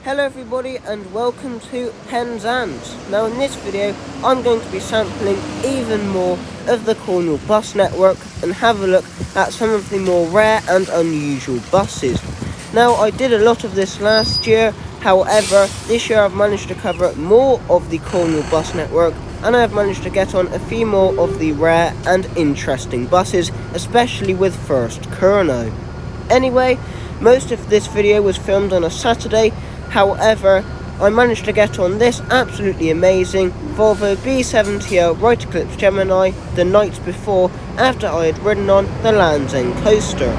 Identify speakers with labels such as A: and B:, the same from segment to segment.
A: Hello everybody and welcome to Penzance. Now in this video I'm going to be sampling even more of the Cornwall bus network and have a look at some of the more rare and unusual buses. Now I did a lot of this last year, however this year I've managed to cover more of the Cornwall bus network and I have managed to get on a few more of the rare and interesting buses, especially with First Curnow. Anyway, most of this video was filmed on a Saturday. However, I managed to get on this absolutely amazing Volvo B70L Right Eclipse Gemini the night before after I had ridden on the Land's End coaster.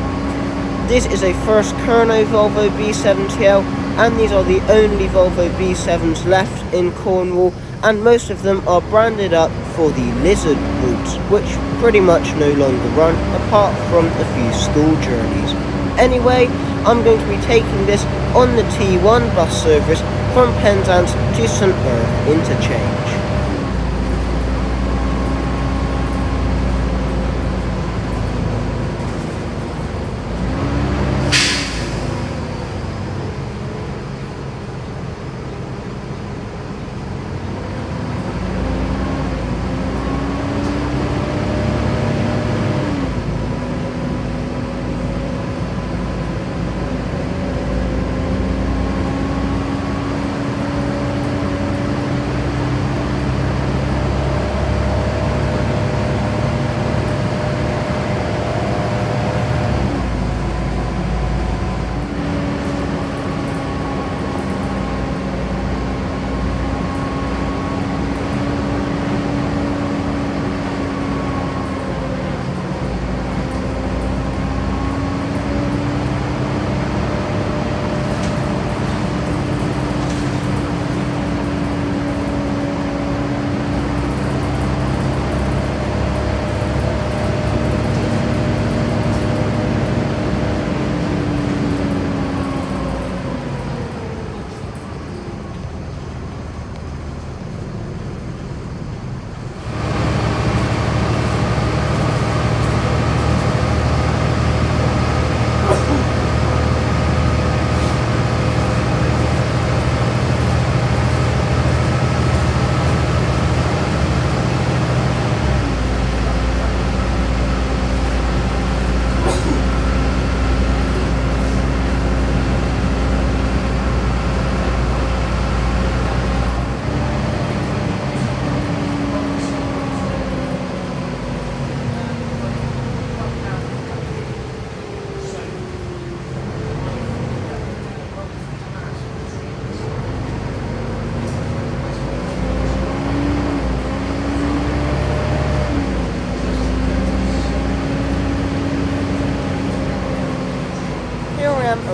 A: This is a First Curnow Volvo B70L and these are the only Volvo B7s left in Cornwall, and most of them are branded up for the Lizard routes, which pretty much no longer run apart from a few school journeys. Anyway, I'm going to be taking this on the T1 bus service from Penzance to St Ives interchange.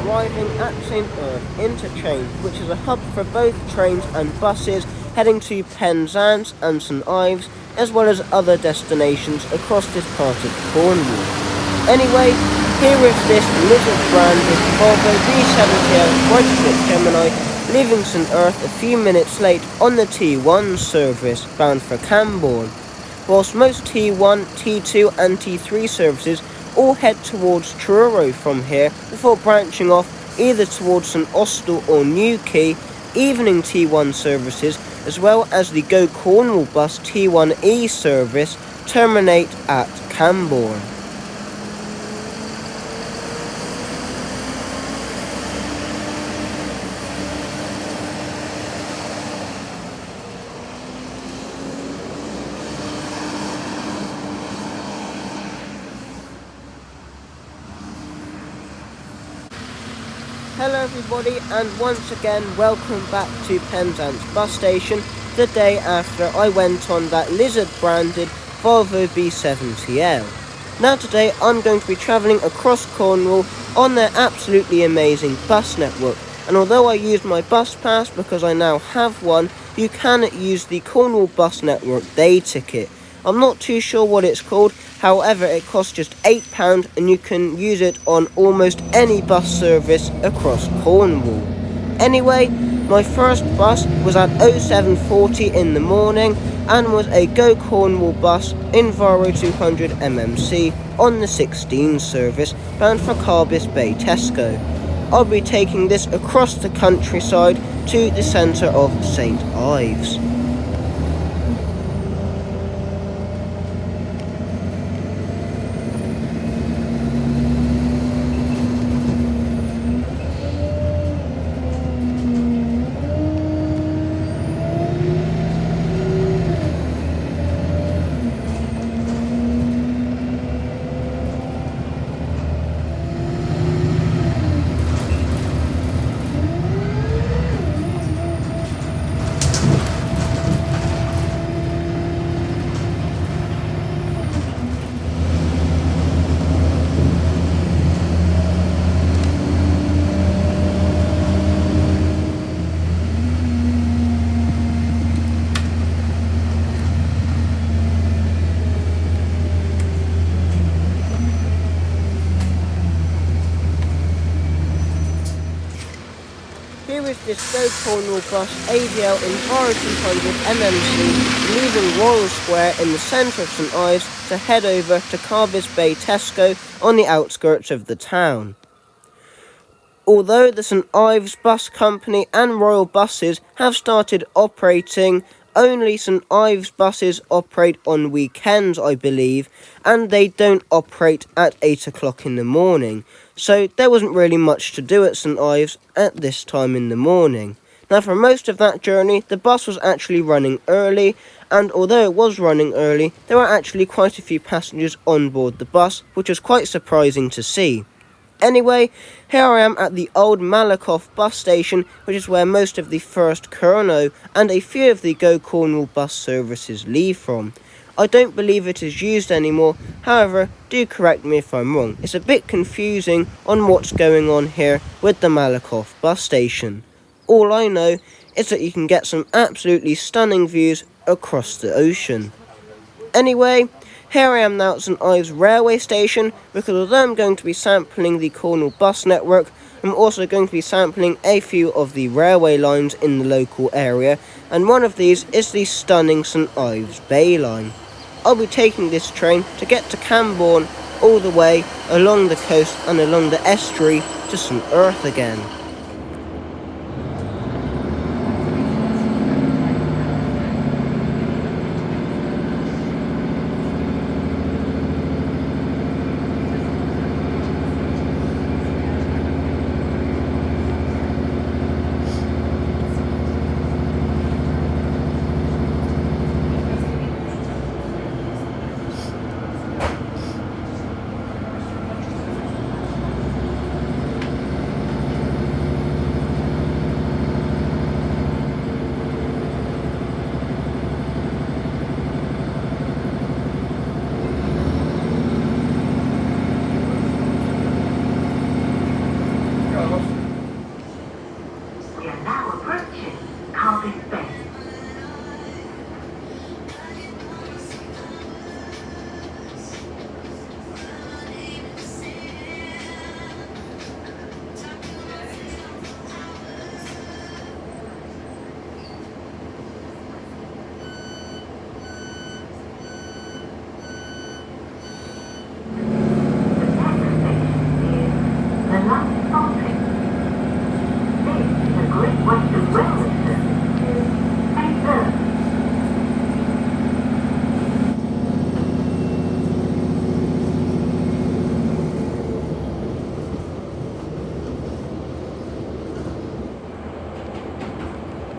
A: Arriving at St Ives interchange, which is a hub for both trains and buses heading to Penzance and St Ives, as well as other destinations across this part of Cornwall. Anyway, here is this Lizard branded Volvo B70L Right Eclipse Gemini leaving St Ives a few minutes late on the T1 service bound for Camborne, whilst most T1, T2 and T3 services all head towards Truro from here before branching off either towards St Austell or Newquay. Evening T1 services as well as the Go Cornwall bus T1E service terminate at Camborne. Hello everybody and once again welcome back to Penzance bus station the day after I went on that Lizard branded Volvo B70L. Now today I'm going to be travelling across Cornwall on their absolutely amazing bus network, and although I used my bus pass because I now have one, you can use the Cornwall bus network day ticket. I'm not too sure what it's called, however it costs just £8 and you can use it on almost any bus service across Cornwall. Anyway, my first bus was at 07:40 in the morning and was a Go Cornwall bus in Varo 200 MMC on the 16 service bound for Carbis Bay Tesco. I'll be taking this across the countryside to the centre of St Ives. Here is this Go Cornwall bus ADL Enviro 200 MMC leaving Royal Square in the centre of St Ives to head over to Carbis Bay Tesco on the outskirts of the town. Although the St Ives Bus Company and Royal Buses have started operating, only St Ives buses operate on weekends, I believe, and they don't operate at 8 o'clock in the morning. So there wasn't really much to do at St Ives at this time in the morning. Now for most of that journey, the bus was actually running early, and although it was running early, there were actually quite a few passengers on board the bus, which was quite surprising to see. Anyway, here I am at the old Malakoff bus station, which is where most of the first Curno and a few of the Go Cornwall bus services leave from. I don't believe it is used anymore, however, do correct me if I'm wrong. It's a bit confusing on what's going on here with the Malakoff bus station. All I know is that you can get some absolutely stunning views across the ocean. Anyway, here I am now at St Ives railway station, because although I'm going to be sampling the Cornwall bus network, I'm also going to be sampling a few of the railway lines in the local area, and one of these is the stunning St Ives Bay line. I'll be taking this train to get to Camborne all the way along the coast and along the estuary to St Earth again.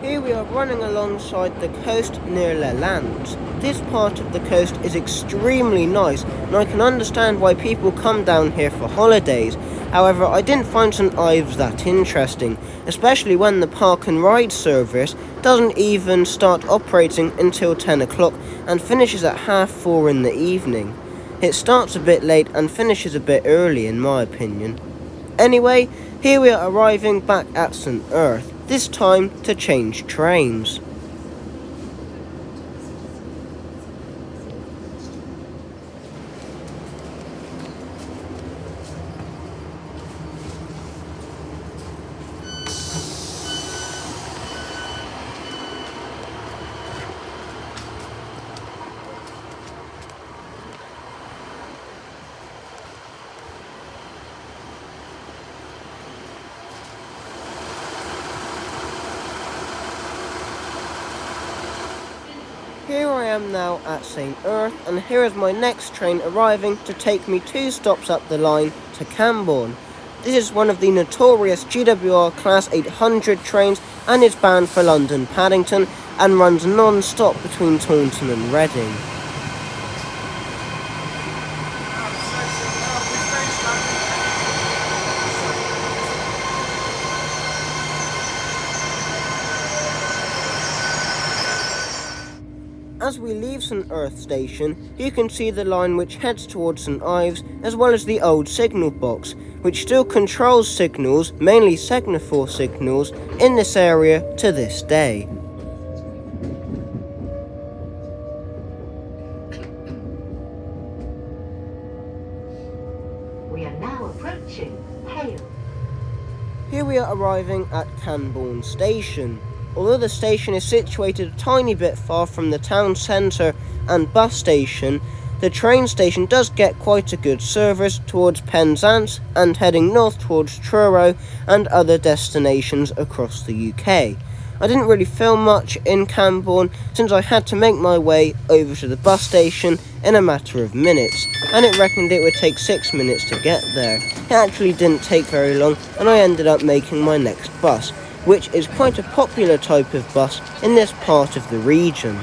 A: Here we are running alongside the coast near Les Landes. This part of the coast is extremely nice, and I can understand why people come down here for holidays. However, I didn't find St Ives that interesting, especially when the park and ride service doesn't even start operating until 10 o'clock and finishes at 4:30 in the evening. It starts a bit late and finishes a bit early in my opinion. Anyway, here we are arriving back at St Earth, this time to change trains. Here I am now at St Erth, and here is my next train arriving to take me 2 stops up the line to Camborne. This is one of the notorious GWR Class 800 trains and is bound for London Paddington and runs non-stop between Taunton and Reading. As we leave St Erth station, you can see the line which heads towards St Ives, as well as the old signal box, which still controls signals, mainly semaphore signals, in this area to this day.
B: We are now approaching Hale.
A: Here we are arriving at Camborne station. Although the station is situated a tiny bit far from the town centre and bus station, the train station does get quite a good service towards Penzance and heading north towards Truro and other destinations across the UK. I didn't really film much in Camborne since I had to make my way over to the bus station in a matter of minutes, and it reckoned it would take 6 minutes to get there. It actually didn't take very long, and I ended up making my next bus, which is quite a popular type of bus in this part of the region.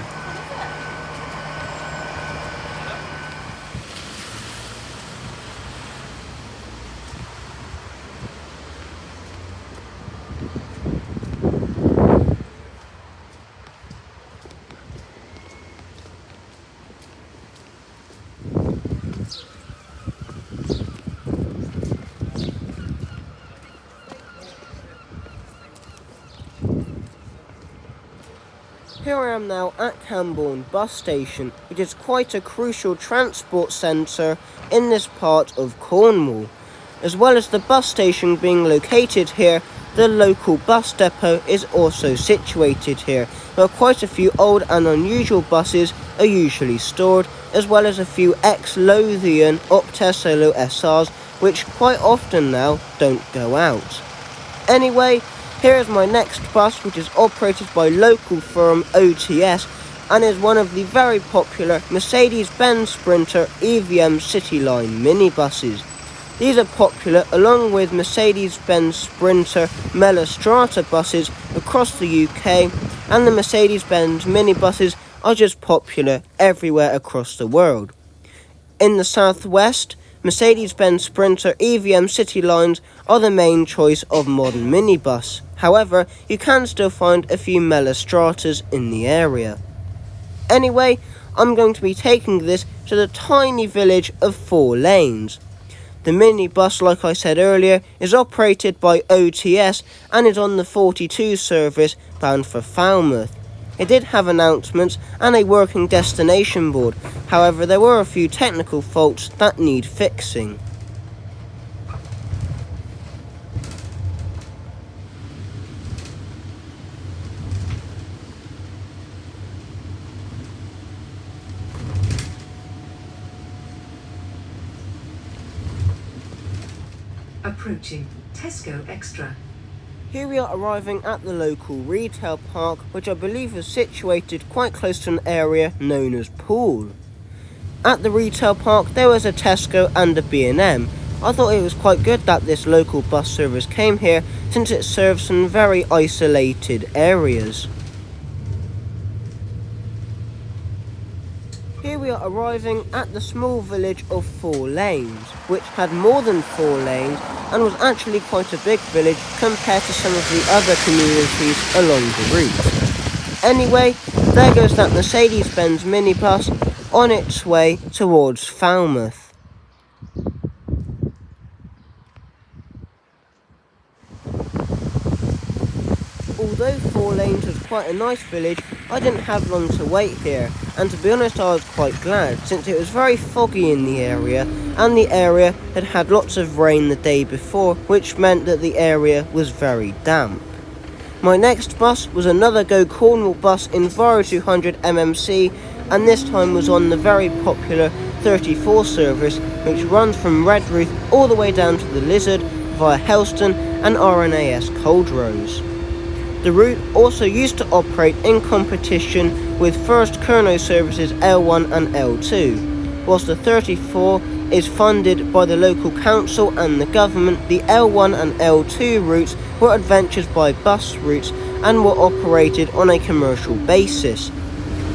A: Here I am now at Camborne bus station, which is quite a crucial transport centre in this part of Cornwall. As well as the bus station being located here, the local bus depot is also situated here, where quite a few old and unusual buses are usually stored, as well as a few ex-Lothian Opta Solo SRs, which quite often now don't go out. Anyway, here is my next bus, which is operated by local firm OTS and is one of the very popular Mercedes-Benz Sprinter EVM City Line minibuses. These are popular along with Mercedes-Benz Sprinter Melostrata buses across the UK, and the Mercedes-Benz minibuses are just popular everywhere across the world. In the southwest, Mercedes-Benz Sprinter EVM City Lines are the main choice of modern minibus. However, you can still find a few Melostratas in the area. Anyway, I'm going to be taking this to the tiny village of 4 lanes. The minibus, like I said earlier, is operated by OTS and is on the 42 service bound for Falmouth. It did have announcements and a working destination board, however there were a few technical faults that need fixing.
B: Approaching Tesco Extra.
A: Here we are arriving at the local retail park, which I believe is situated quite close to an area known as Poole. At the retail park there was a Tesco and a B&M. I thought it was quite good that this local bus service came here, since it serves some very isolated areas. Here we are arriving at the small village of 4 lanes, which had more than 4 lanes and was actually quite a big village compared to some of the other communities along the route. Anyway, there goes that Mercedes-Benz minibus on its way towards Falmouth. Although 4 lanes was quite a nice village, I didn't have long to wait here, and to be honest I was quite glad, since it was very foggy in the area, and the area had had lots of rain the day before, which meant that the area was very damp. My next bus was another Go Cornwall bus in Viro 200 MMC, and this time was on the very popular 34 service, which runs from Redruth all the way down to the Lizard via Helston and RNAS Coldrose. The route also used to operate in competition with First Corno services L1 and L2. Whilst the 34 is funded by the local council and the government, the L1 and L2 routes were adventures by bus routes and were operated on a commercial basis.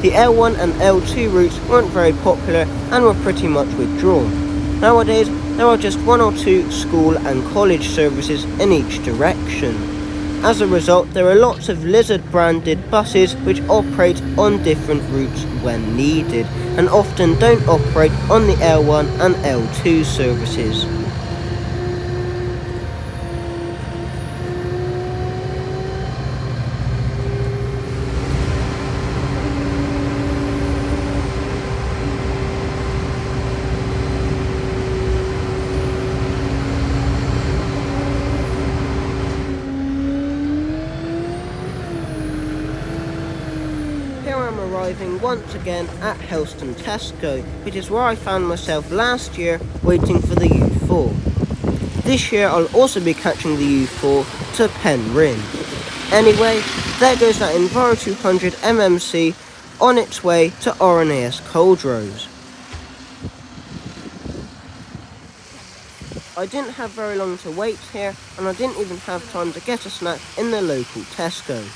A: The L1 and L2 routes weren't very popular and were pretty much withdrawn. Nowadays, there are just 1 or 2 school and college services in each direction. As a result, there are lots of Lizard branded buses which operate on different routes when needed, and often don't operate on the L1 and L2 services. Here I'm arriving once again at Helston Tesco, which is where I found myself last year waiting for the U4. This year I'll also be catching the U4 to Penryn. Anyway, there goes that Enviro 200 MMC on its way to RNAS Coldrose. I didn't have very long to wait here, and I didn't even have time to get a snack in the local Tesco.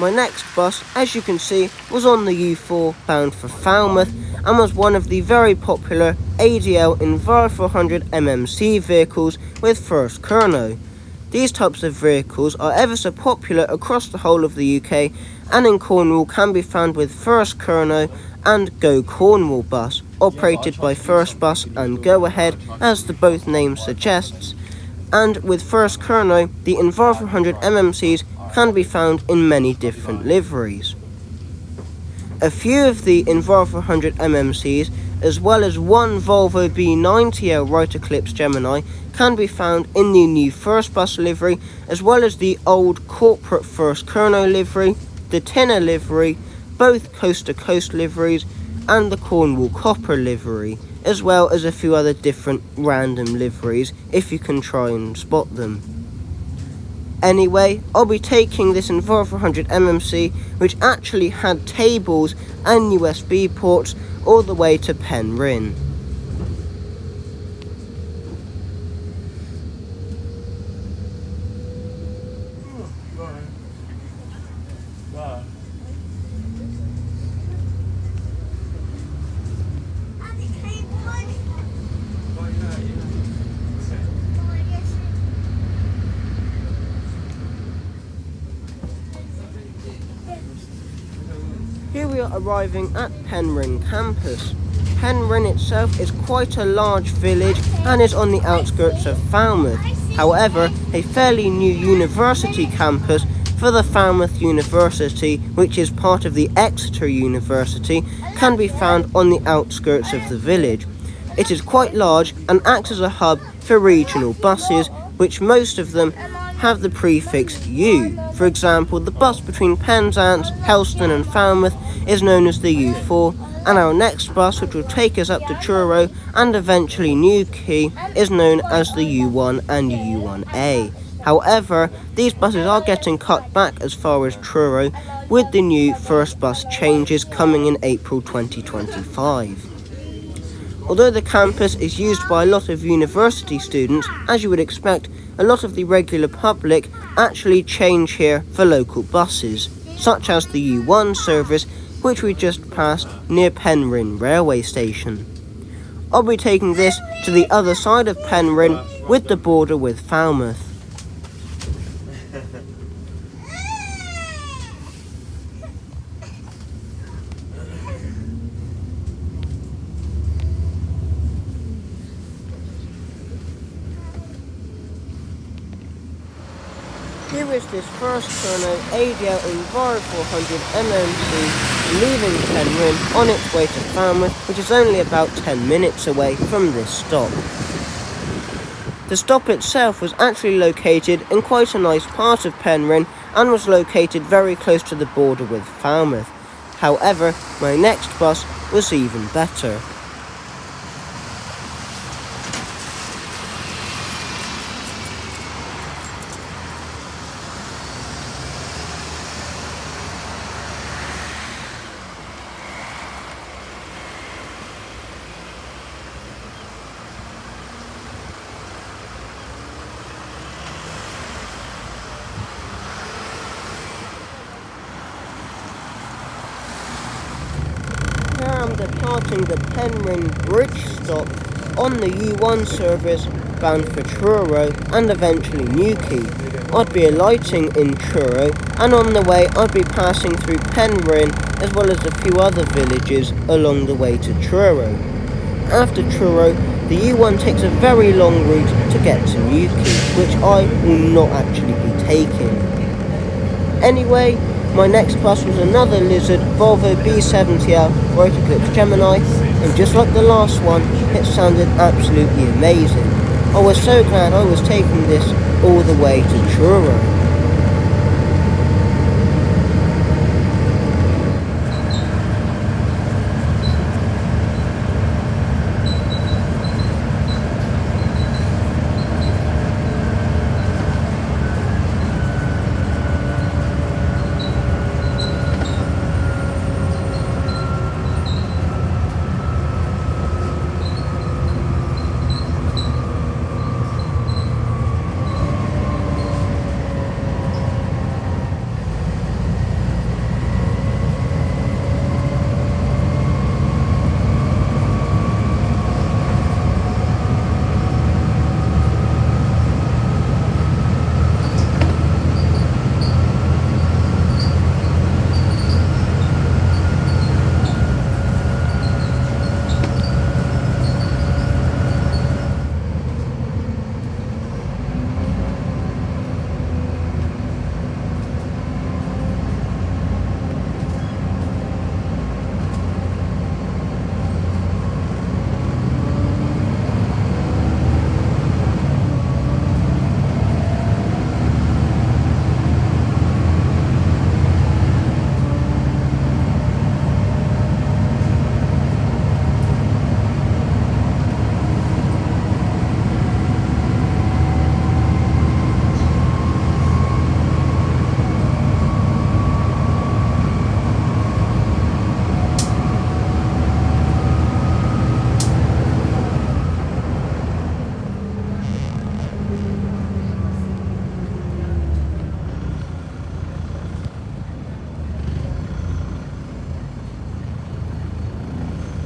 A: My next bus, as you can see, was on the U4 bound for Falmouth and was one of the very popular ADL Enviro 400 MMC vehicles with First Corno. These types of vehicles are ever so popular across the whole of the UK, and in Cornwall can be found with First Corno and Go Cornwall bus, operated by First Bus and Go Ahead as the both names suggests, and with First Corno the Enviro 400 MMCs can be found in many different liveries. A few of the Enviro 400 MMCs, as well as one Volvo B90L Right Eclipse Gemini, can be found in the new First Bus livery, as well as the old corporate First Corno livery, the Tinner livery, both Coast to Coast liveries, and the Cornwall Copper livery, as well as a few other different random liveries if you can try and spot them. Anyway, I'll be taking this Enviro 400 MMC, which actually had tables and USB ports, all the way to Penryn. Here we are arriving at Penryn campus. Penryn itself is quite a large village and is on the outskirts of Falmouth. However, a fairly new university campus for the Falmouth University, which is part of the Exeter University, can be found on the outskirts of the village. It is quite large and acts as a hub for regional buses, which most of them have the prefix U. For example, the bus between Penzance, Helston and Falmouth is known as the U4, and our next bus, which will take us up to Truro and eventually Newquay, is known as the U1 and U1A. However, these buses are getting cut back as far as Truro, with the new First Bus changes coming in April 2025. Although the campus is used by a lot of university students, as you would expect, a lot of the regular public actually change here for local buses, such as the U1 service, which we just passed near Penryn railway station. I'll be taking this to the other side of Penryn with the border with Falmouth. Here is this First Corno ADL Enviro 400 MMC leaving Penryn on its way to Falmouth, which is only about 10 minutes away from this stop. The stop itself was actually located in quite a nice part of Penryn and was located very close to the border with Falmouth. However, my next bus was even better. departing the Penryn bridge stop on the U1 service bound for Truro and eventually Newquay. I'd be alighting in Truro, and on the way I'd be passing through Penryn as well as a few other villages along the way to Truro. After Truro, the U1 takes a very long route to get to Newquay, which I will not actually be taking. Anyway, my next bus was another Lizard Volvo B70L Right Eclipse Gemini, and just like the last one, it sounded absolutely amazing. I was so glad I was taking this all the way to Truro.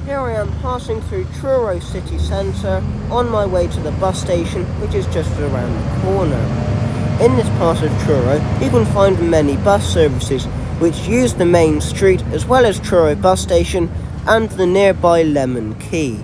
A: Here I am passing through Truro city centre on my way to the bus station, which is just around the corner. In this part of Truro you can find many bus services which use the main street as well as Truro bus station and the nearby Lemon Quay.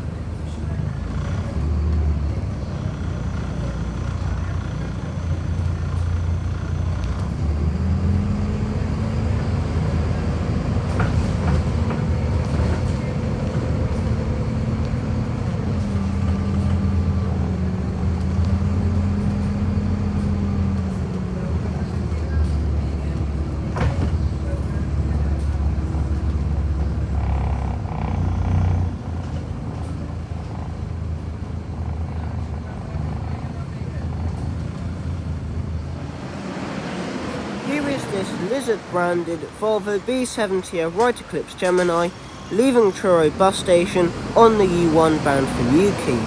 A: Here is this Lizard branded Volvo B70 Right Eclipse Gemini leaving Truro bus station on the U1 bound for Newquay.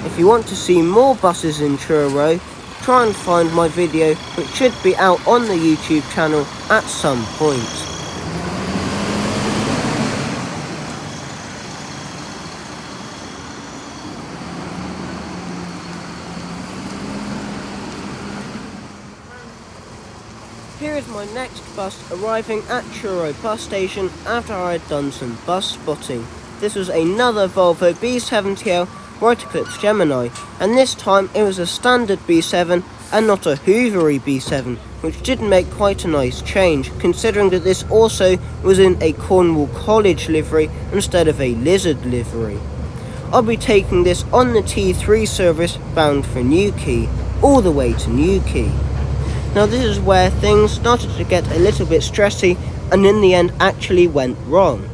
A: If you want to see more buses in Truro, try and find my video, which should be out on the YouTube channel at some point. Here is my next bus arriving at Truro bus station after I had done some bus spotting. This was another Volvo B70L Right Eclipse Gemini, and this time it was a standard B7 and not a Hoovery B7, which did make quite a nice change, considering that this also was in a Cornwall College livery instead of a Lizard livery. I'll be taking this on the T3 service bound for Newquay, all the way to Newquay. Now this is where things started to get a little bit stressy and in the end actually went wrong.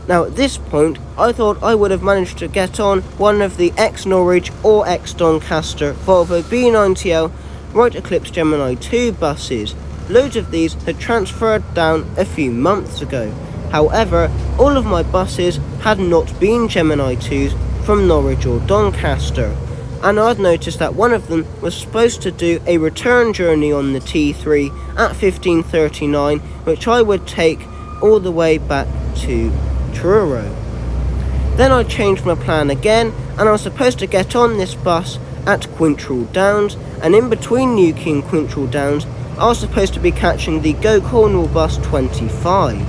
A: Now at this point I thought I would have managed to get on one of the ex-Norwich or ex-Doncaster Volvo B90L Right Eclipse Gemini 2 buses. Loads of these had transferred down a few months ago. However, all of my buses had not been Gemini 2s from Norwich or Doncaster. And I'd noticed that one of them was supposed to do a return journey on the T3 at 15:39, which I would take all the way back to Truro. Then I changed my plan again, and I was supposed to get on this bus at Quintrell Downs, and in between Newquay and Quintrell Downs I was supposed to be catching the Go Cornwall bus 25.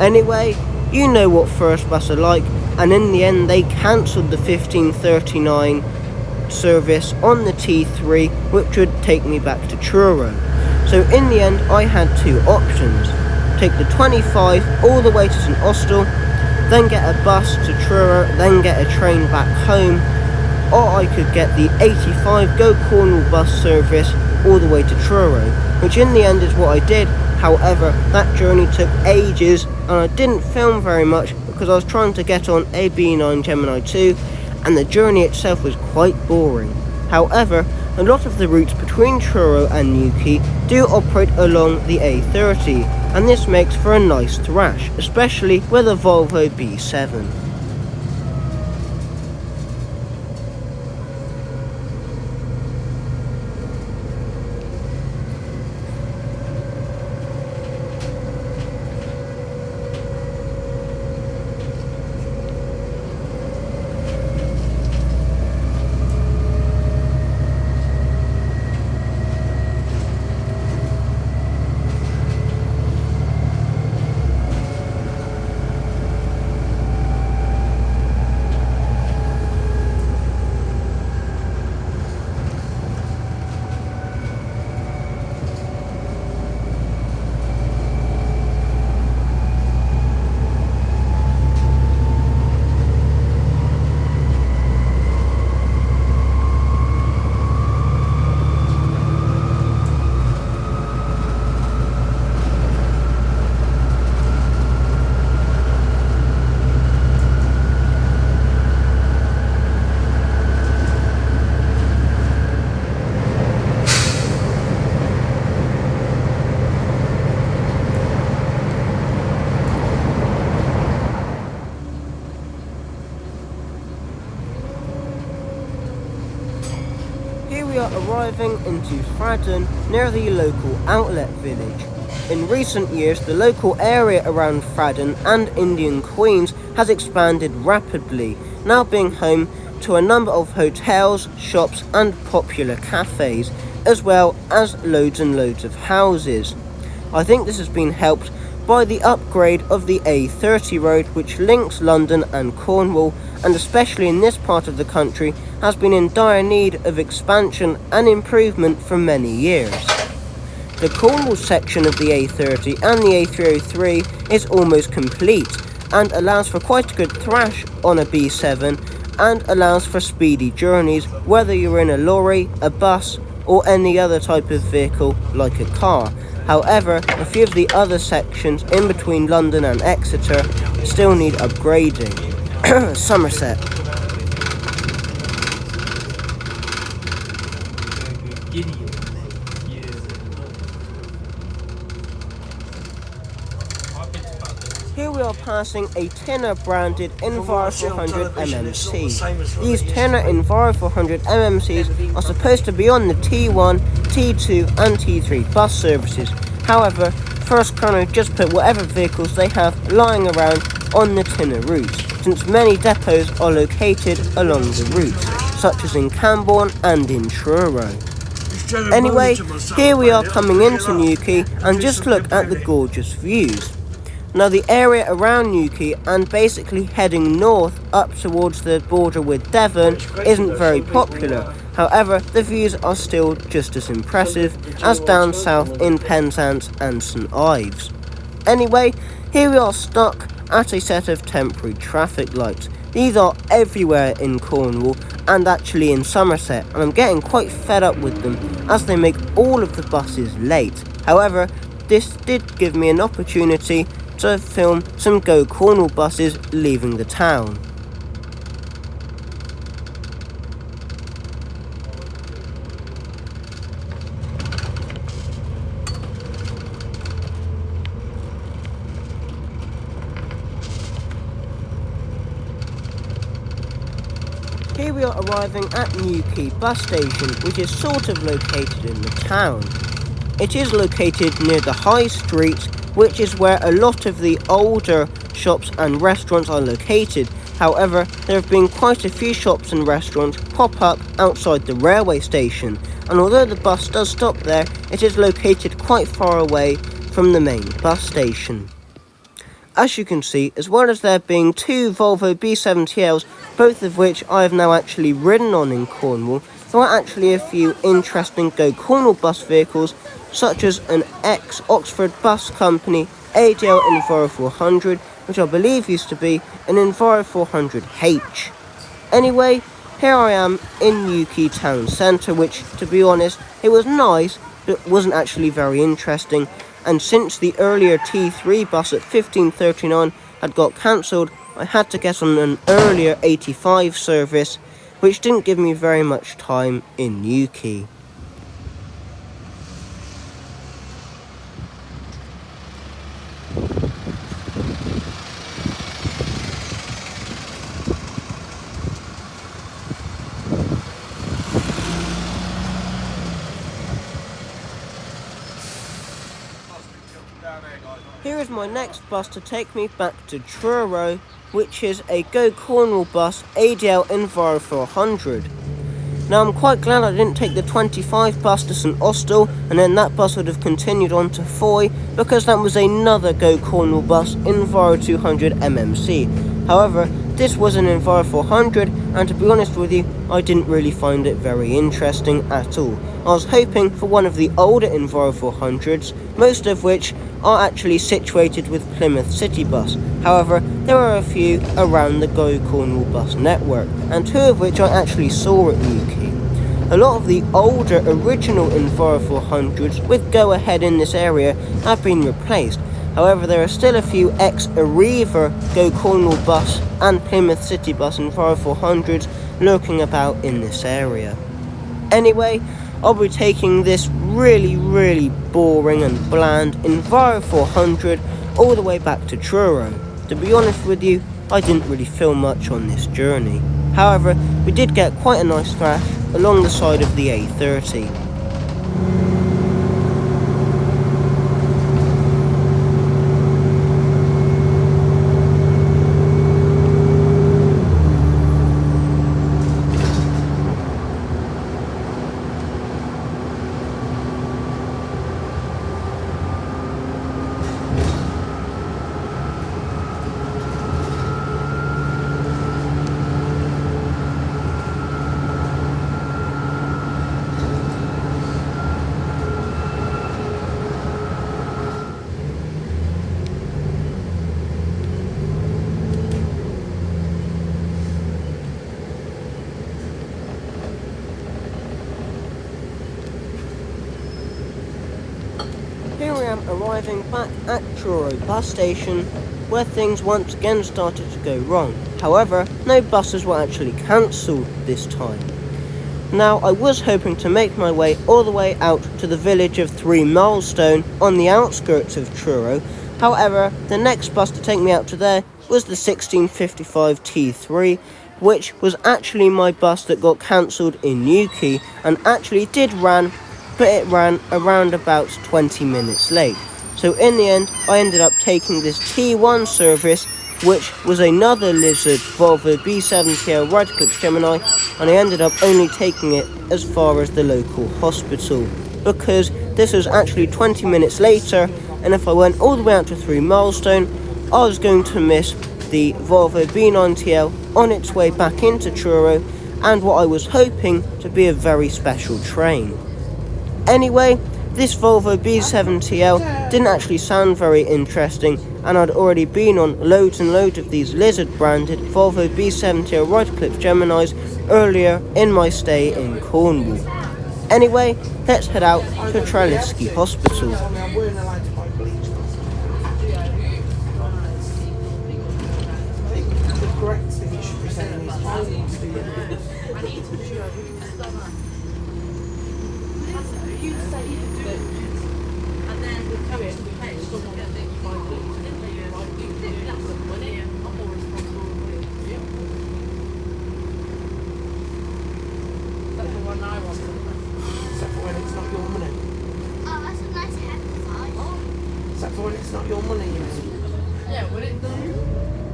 A: Anyway, you know what first bus are like, and in the end they cancelled the 15:39 service on the T3, which would take me back to Truro. So in the end I had two options: take the 25 all the way to St Austell, then get a bus to Truro, then get a train back home, or I could get the 85 Go Cornwall bus service all the way to Truro, which in the end is what I did. However, that journey took ages and I didn't film very much because I was trying to get on a B9 Gemini 2 and the journey itself was quite boring. However, a lot of the routes between Truro and Newquay do operate along the A30, and this makes for a nice thrash, especially with a Volvo B7. We are arriving into Fradden near the local outlet village. In recent years, the local area around Fradden and Indian Queens has expanded rapidly, now being home to a number of hotels, shops and popular cafes, as well as loads and loads of houses. I think this has been helped by the upgrade of the A30 road, which links London and Cornwall, and especially in this part of the country has been in dire need of expansion and improvement for many years. The Cornwall section of the A30 and the A303 is almost complete and allows for quite a good thrash on a B7 and allows for speedy journeys whether you're in a lorry, a bus or any other type of vehicle like a car. However, a few of the other sections in between London and Exeter still need upgrading. Somerset. Here we are passing a Tinner branded Enviro 400 MMC. These Tinner Enviro 400 MMCs are supposed to be on the T1, T2 and T3 bus services. However, First Chrono just put whatever vehicles they have lying around on the Tinner routes, since many depots are located along the routes, such as in Camborne and in Truro. Anyway, here we are coming into Newquay and just look at the gorgeous views. Now the area around Newquay and basically heading north up towards the border with Devon isn't very popular. However, the views are still just as impressive as down south in Penzance and St Ives. Anyway, here we are stuck at a set of temporary traffic lights. These are everywhere in Cornwall and actually in Somerset, and I'm getting quite fed up with them as they make all of the buses late. However, this did give me an opportunity to film some Go Cornwall buses leaving the town. Here we are arriving at Newquay bus station, which is sort of located in the town. It is located near the High Street which is where a lot of the older shops and restaurants are located. However, there have been quite a few shops and restaurants pop up outside the railway station, and although the bus does stop there, it is located quite far away from the main bus station. As you can see, as well as there being two Volvo B70Ls, both of which I have now actually ridden on in Cornwall, there are actually a few interesting Go Cornwall bus vehicles, such as an ex-Oxford Bus Company ADL Enviro 400, which I believe used to be an Enviro 400H. Anyway, here I am in Newquay town centre, which, to be honest, it was nice, but wasn't actually very interesting. And since the earlier T3 bus at 15:39 had got cancelled, I had to get on an earlier 85 service, which didn't give me very much time in Newquay. Here is my next bus to take me back to Truro, which is a Go Cornwall bus ADL Enviro 400. Now I'm quite glad I didn't take the 25 bus to St Austell, and then that bus would have continued on to Foy, because that was another Go Cornwall bus, Enviro 200 MMC. However, this was an Enviro 400, and to be honest with you, I didn't really find it very interesting at all. I was hoping for one of the older Enviro 400s, most of which are actually situated with Plymouth City Bus. However, there are a few around the Go Cornwall bus network, and two of which I actually saw at Newquay. A lot of the older original Enviro 400s with Go Ahead in this area have been replaced. However, there are still a few ex-Arriva Go Cornwall bus and Plymouth City Bus Enviro 400s lurking about in this area. Anyway, I'll be taking this really boring and bland Enviro 400 all the way back to Truro. To be honest with you, I didn't really feel much on this journey. However, we did get quite a nice crash along the side of the A30. Here I am arriving back at Truro bus station, where things once again started to go wrong. However, no buses were actually cancelled this time. Now, I was hoping to make my way all the way out to the village of 3 Milestone on the outskirts of Truro. However, the next bus to take me out to there was the 1655 T3, which was actually my bus that got cancelled in Newquay, and actually did run, but it ran around about 20 minutes late. So in the end, I ended up taking this T1 service, which was another Lizard Volvo B70L right-clips Gemini, and I ended up only taking it as far as the local hospital, because this was actually 20 minutes later, and if I went all the way out to 3 Milestone, I was going to miss the Volvo B90L on its way back into Truro, and what I was hoping to be a very special train. Anyway, this Volvo B70L didn't actually sound very interesting, and I'd already been on loads and loads of these Lizard branded Volvo B70L right-clips Geminis earlier in my stay in Cornwall. Anyway, let's head out to Traliski Hospital.
C: The correct thing you should be saying is I need to be except for when it's not your money.
D: Oh, that's a nice haircut.
C: Is that for when it's not your money, you mean?
D: Yeah, would it though?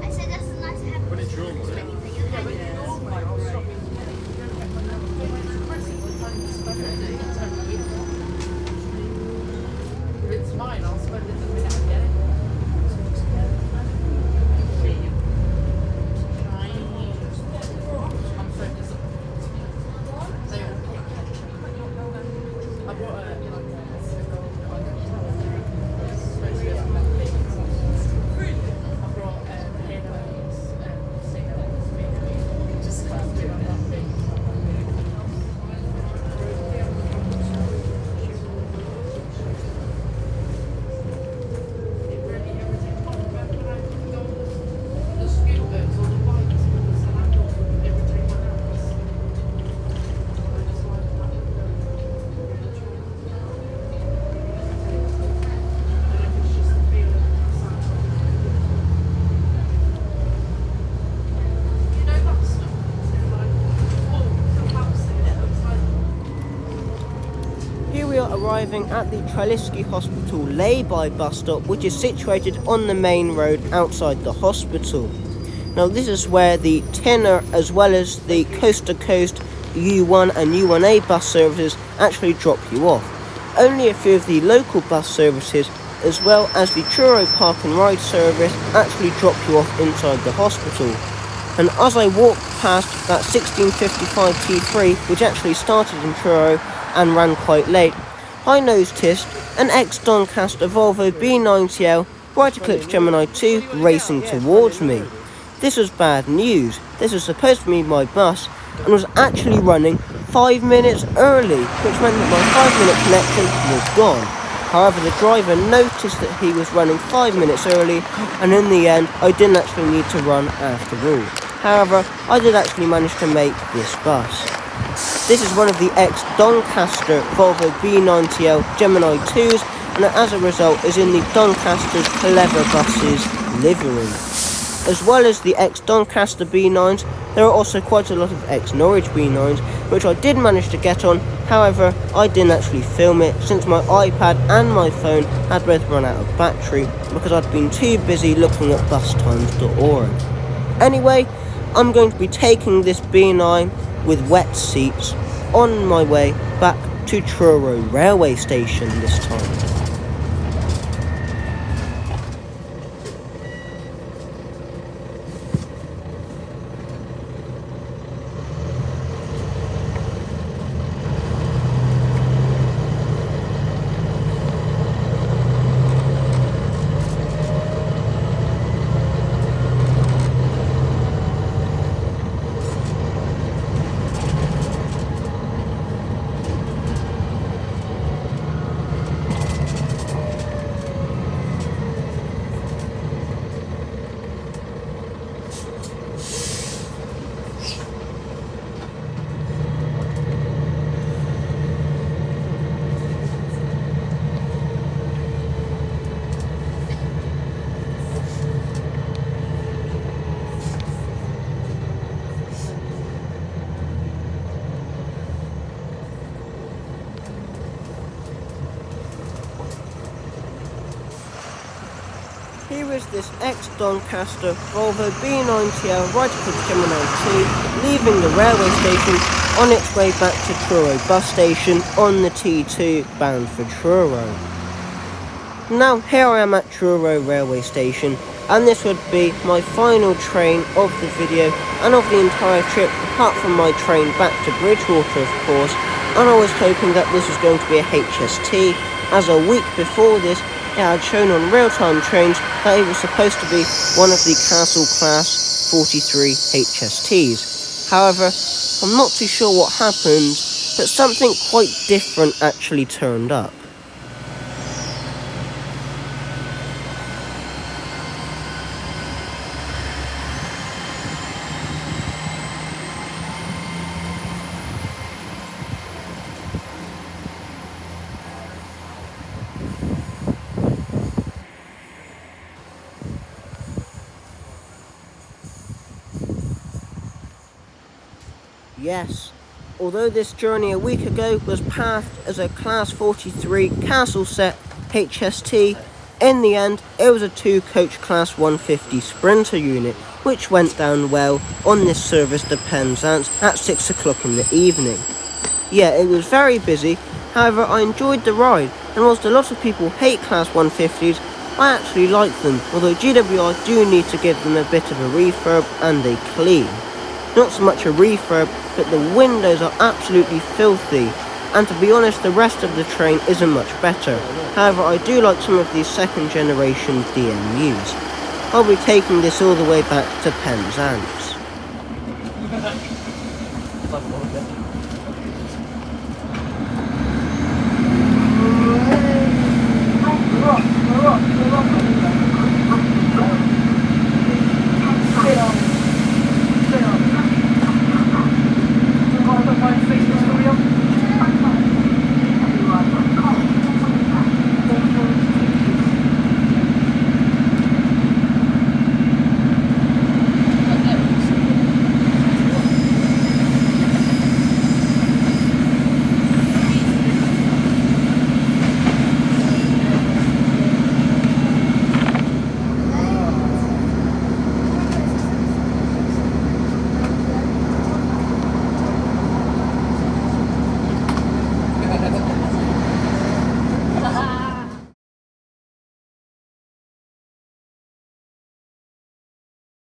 E: I said that's nice to have.
F: When it's your money.
D: Yeah, but it's normally I'll stop it. If it's mine, I'll spend it the minute I get it. I'm so disappointed. They all pick I bought a, supposed to be like that big. I brought Halo's singers, just supposed to be like that big.
A: Here we are arriving at the Treliski Hospital lay-by bus stop, which is situated on the main road outside the hospital. Now this is where the Tinner as well as the coast-to-coast U1 and U1A bus services actually drop you off. Only a few of the local bus services as well as the Truro Park and Ride service actually drop you off inside the hospital. And as I walked past that 1655 T3, which actually started in Truro and ran quite late, I noticed an ex-Doncaster Volvo B90L Bright Eclipse Gemini 2 racing towards me. This was bad news. This was supposed to be my bus and was actually running 5 minutes early, which meant that my 5-minute connection was gone. However, the driver noticed that he was running 5 minutes early, and in the end I didn't actually need to run after all. However, I did actually manage to make this bus. This is one of the ex-Doncaster Volvo B90L Gemini 2s, and as a result is in the Doncaster's Clever Buses livery. As well as the ex-Doncaster B9s, there are also quite a lot of ex-Norwich B9s, which I did manage to get on. However, I didn't actually film it since my iPad and my phone had both run out of battery because I'd been too busy looking at bustimes.org. Anyway, I'm going to be taking this B9 with wet seats on my way back to Truro railway station this time. Here is this ex-Doncaster Volvo B90L Bright Eclipse Gemini 2 leaving the railway station on its way back to Truro bus station on the T2 bound for Truro. Now here I am at Truro railway station, and this would be my final train of the video and of the entire trip, apart from my train back to Bridgewater of course, and I was hoping that this was going to be a HST, as a week before this it had shown on real-time trains that it was supposed to be one of the Castle Class 43 HSTs. However, I'm not too sure what happened, but something quite different actually turned up. Yes, although this journey a week ago was passed as a Class 43 Castle Set HST, In the end, it was a 2-coach Class 150 Sprinter unit, which went down well on this service to Penzance at 6 o'clock in the evening. Yeah, it was very busy, however I enjoyed the ride, and whilst a lot of people hate Class 150s, I actually like them, although GWI do need to give them a bit of a refurb and a clean. Not so much a refurb, but the windows are absolutely filthy, and to be honest the rest of the train isn't much better. However, I do like some of these second generation DMUs. I'll be taking this all the way back to Penzance.